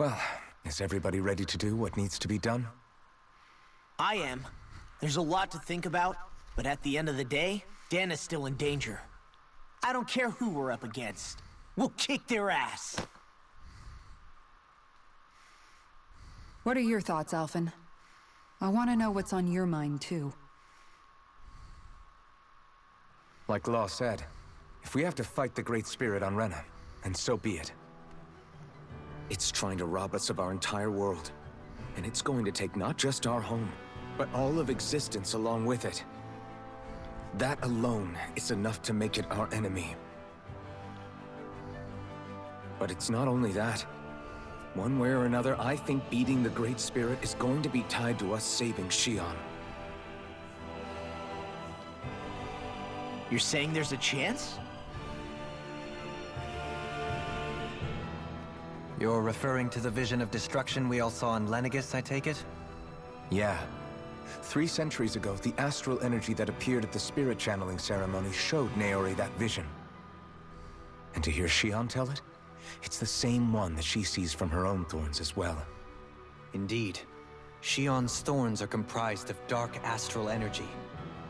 Well, is everybody ready to do what needs to be done? I am. There's a lot to think about, but at the end of the day, Dan is still in danger. I don't care who we're up against. We'll kick their ass. What are your thoughts, Alphen? I want to know what's on your mind, too. Like Law said, if we have to fight the Great Spirit on Rena, then so be it. It's trying to rob us of our entire world. And it's going to take not just our home, but all of existence along with it. That alone is enough to make it our enemy. But it's not only that. One way or another, I think beating the Great Spirit is going to be tied to us saving Xion. You're saying there's a chance? You're referring to the vision of destruction we all saw in Lenegis, I take it? Yeah. 3 centuries ago, the astral energy that appeared at the spirit channeling ceremony showed Naori that vision. And to hear Xion tell it, it's the same one that she sees from her own thorns as well. Indeed. Xion's thorns are comprised of dark astral energy,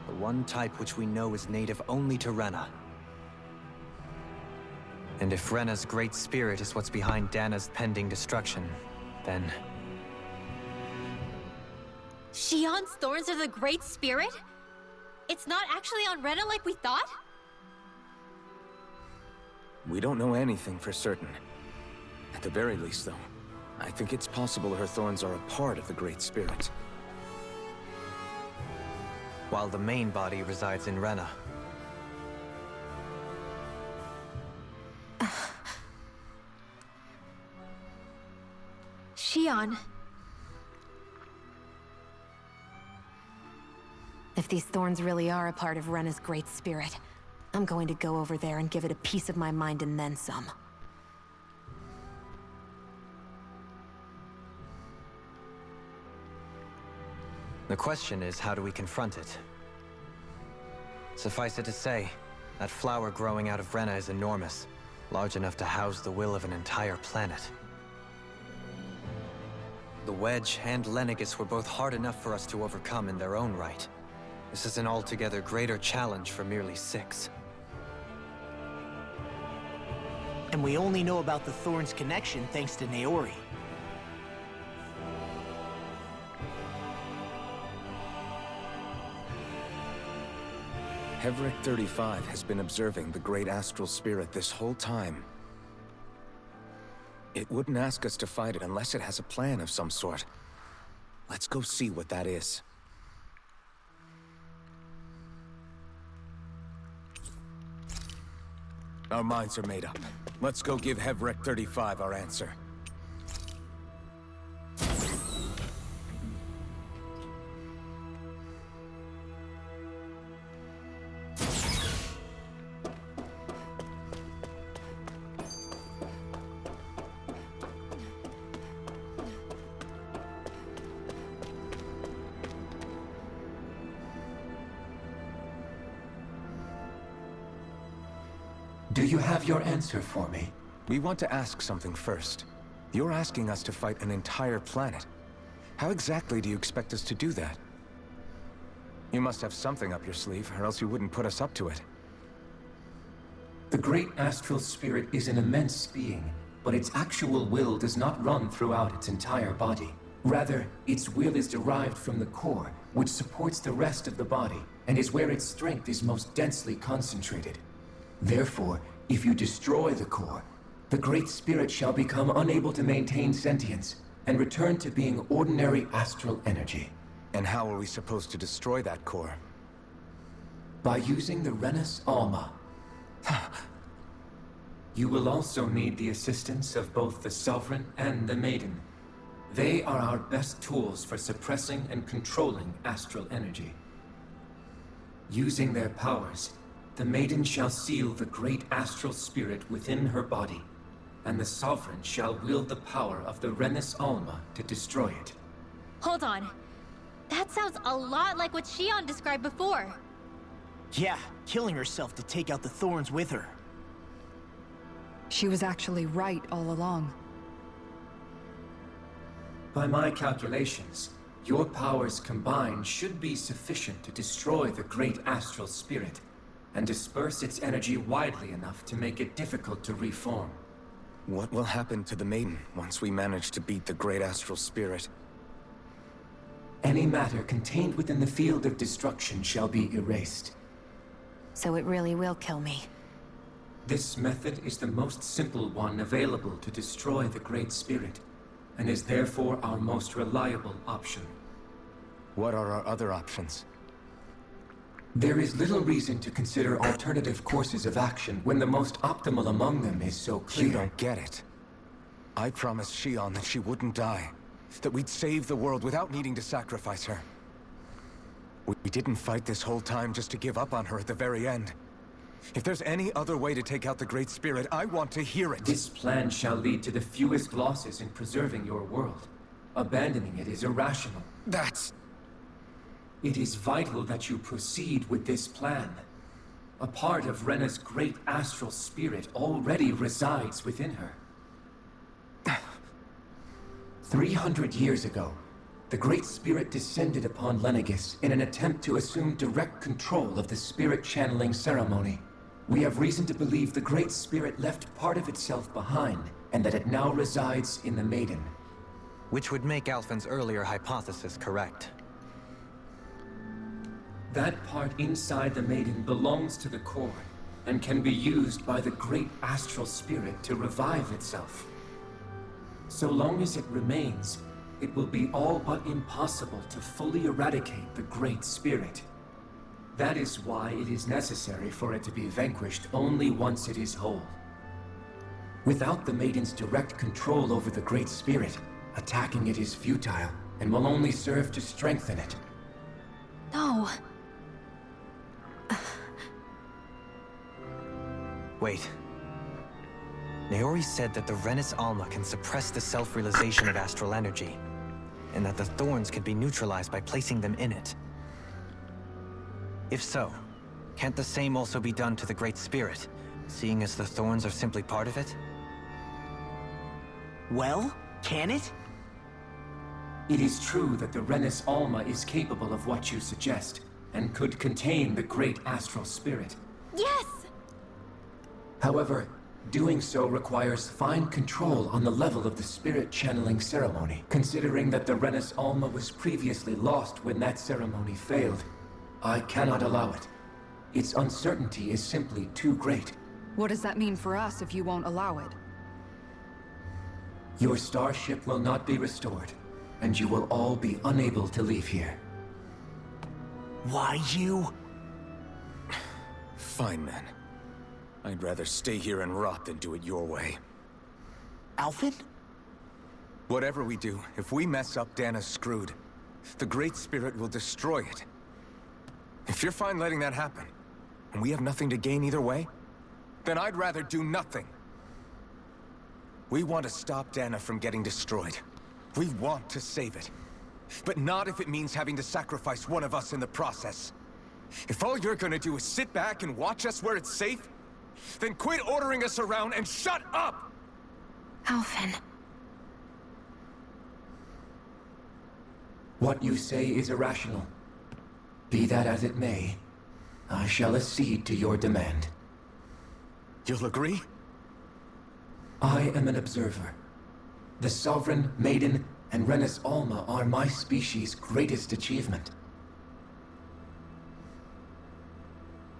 the one type which we know is native only to Rena. And if Rena's Great Spirit is what's behind Dana's pending destruction, then... Xion's thorns are the Great Spirit? It's not actually on Rena like we thought? We don't know anything for certain. At the very least, though, I think it's possible her thorns are a part of the Great Spirit. While the main body resides in Rena. Xion. If these thorns really are a part of Rena's Great Spirit, I'm going to go over there and give it a piece of my mind and then some. The question is, how do we confront it? Suffice it to say, that flower growing out of Rena is enormous, large enough to house the will of an entire planet. The Wedge and Lenegis were both hard enough for us to overcome in their own right. This is an altogether greater challenge for merely 6. And we only know about the Thorns connection thanks to Naori. Hevrekt-35 has been observing the Great Astral Spirit this whole time. It wouldn't ask us to fight it unless it has a plan of some sort. Let's go see what that is. Our minds are made up. Let's go give Hevrekt-35 our answer. Do you have your answer for me? We want to ask something first. You're asking us to fight an entire planet. How exactly do you expect us to do that? You must have something up your sleeve, or else you wouldn't put us up to it. The Great Astral Spirit is an immense being, but its actual will does not run throughout its entire body. Rather, its will is derived from the core, which supports the rest of the body, and is where its strength is most densely concentrated. Therefore, if you destroy the core, the Great Spirit shall become unable to maintain sentience, and return to being ordinary astral energy. And how are we supposed to destroy that core? By using the Renis Alma. You will also need the assistance of both the Sovereign and the Maiden. They are our best tools for suppressing and controlling astral energy. Using their powers, the Maiden shall seal the Great Astral Spirit within her body, and the Sovereign shall wield the power of the Renis Alma to destroy it. Hold on. That sounds a lot like what Xion described before. Yeah, killing herself to take out the Thorns with her. She was actually right all along. By my calculations, your powers combined should be sufficient to destroy the great astral spirit and disperse its energy widely enough to make it difficult to reform. What will happen to the Maiden once we manage to beat the great astral spirit? Any matter contained within the field of destruction shall be erased. So it really will kill me. This method is the most simple one available to destroy the Great Spirit, and is therefore our most reliable option. What are our other options? There is little reason to consider alternative courses of action when the most optimal among them is so clear. You don't get it. I promised Shion that she wouldn't die, that we'd save the world without needing to sacrifice her. We didn't fight this whole time just to give up on her at the very end. If there's any other way to take out the Great Spirit, I want to hear it. This plan shall lead to the fewest losses in preserving your world. Abandoning it is irrational. That's... It is vital that you proceed with this plan. A part of Rena's great astral spirit already resides within her. 300 years ago, the Great Spirit descended upon Lenegis in an attempt to assume direct control of the spirit channeling ceremony. We have reason to believe the Great Spirit left part of itself behind, and that it now resides in the Maiden. Which would make Alphen's earlier hypothesis correct. That part inside the Maiden belongs to the core, and can be used by the great astral spirit to revive itself. So long as it remains, it will be all but impossible to fully eradicate the Great Spirit. That is why it is necessary for it to be vanquished only once it is whole. Without the Maiden's direct control over the Great Spirit, attacking it is futile, and will only serve to strengthen it. No. Wait. Naori said that the Renis Alma can suppress the self-realization of astral energy, and that the thorns can be neutralized by placing them in it. If so, can't the same also be done to the Great Spirit, seeing as the thorns are simply part of it? Well, can it? It is true that the Renis Alma is capable of what you suggest, and could contain the great astral spirit. Yes! However, doing so requires fine control on the level of the spirit channeling ceremony, considering that the Renis Alma was previously lost when that ceremony failed. I cannot allow it. Its uncertainty is simply too great. What does that mean for us if you won't allow it? Your starship will not be restored, and you will all be unable to leave here. Why you? Fine, then. I'd rather stay here and rot than do it your way. Alphen? Whatever we do, if we mess up, Dana's screwed. The Great Spirit will destroy it. If you're fine letting that happen, and we have nothing to gain either way, then I'd rather do nothing. We want to stop Dana from getting destroyed. We want to save it. But not if it means having to sacrifice one of us in the process. If all you're gonna do is sit back and watch us where it's safe, then quit ordering us around and shut up! Alphen. What you say is irrational. Be that as it may, I shall accede to your demand. You'll agree? I am an observer. The Sovereign, Maiden, and Renis Alma are my species' greatest achievement.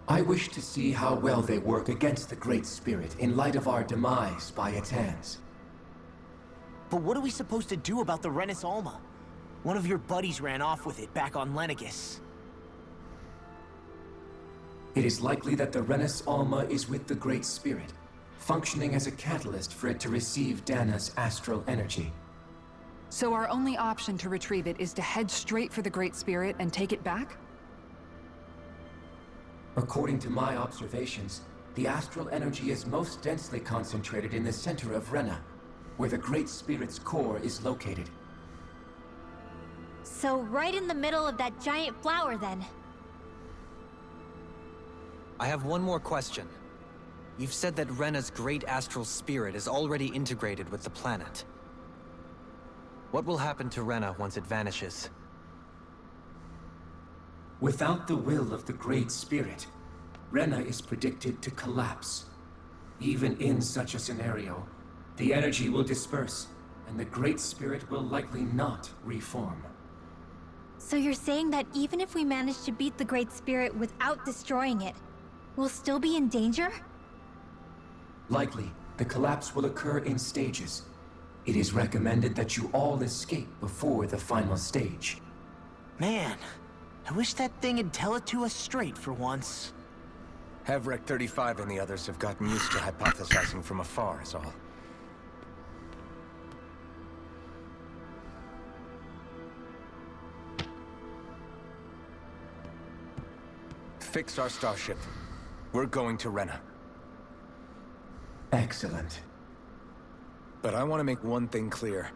I wish to see how well they work against the Great Spirit in light of our demise by its hands. But what are we supposed to do about the Renis Alma? One of your buddies ran off with it back on Lenegis. It is likely that the Renis Alma is with the Great Spirit, functioning as a catalyst for it to receive Dana's astral energy. So our only option to retrieve it is to head straight for the Great Spirit and take it back? According to my observations, the astral energy is most densely concentrated in the center of Rena, where the Great Spirit's core is located. So right in the middle of that giant flower, then. I have one more question. You've said that Rena's great astral spirit is already integrated with the planet. What will happen to Rena once it vanishes? Without the will of the Great Spirit, Rena is predicted to collapse. Even in such a scenario, the energy will disperse, and the Great Spirit will likely not reform. So you're saying that even if we manage to beat the Great Spirit without destroying it, we'll still be in danger? Likely, the collapse will occur in stages. It is recommended that you all escape before the final stage. Man, I wish that thing would tell it to us straight for once. Hevrekt-35 and the others have gotten used to hypothesizing from afar, is all. Fix our starship. We're going to Rena. Excellent. But I want to make one thing clear.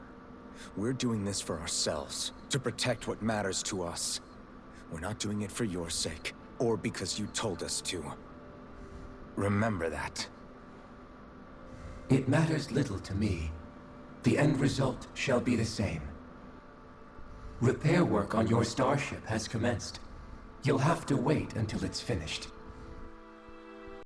We're doing this for ourselves, to protect what matters to us. We're not doing it for your sake, or because you told us to. Remember that. It matters little to me. The end result shall be the same. Repair work on your starship has commenced. You'll have to wait until it's finished.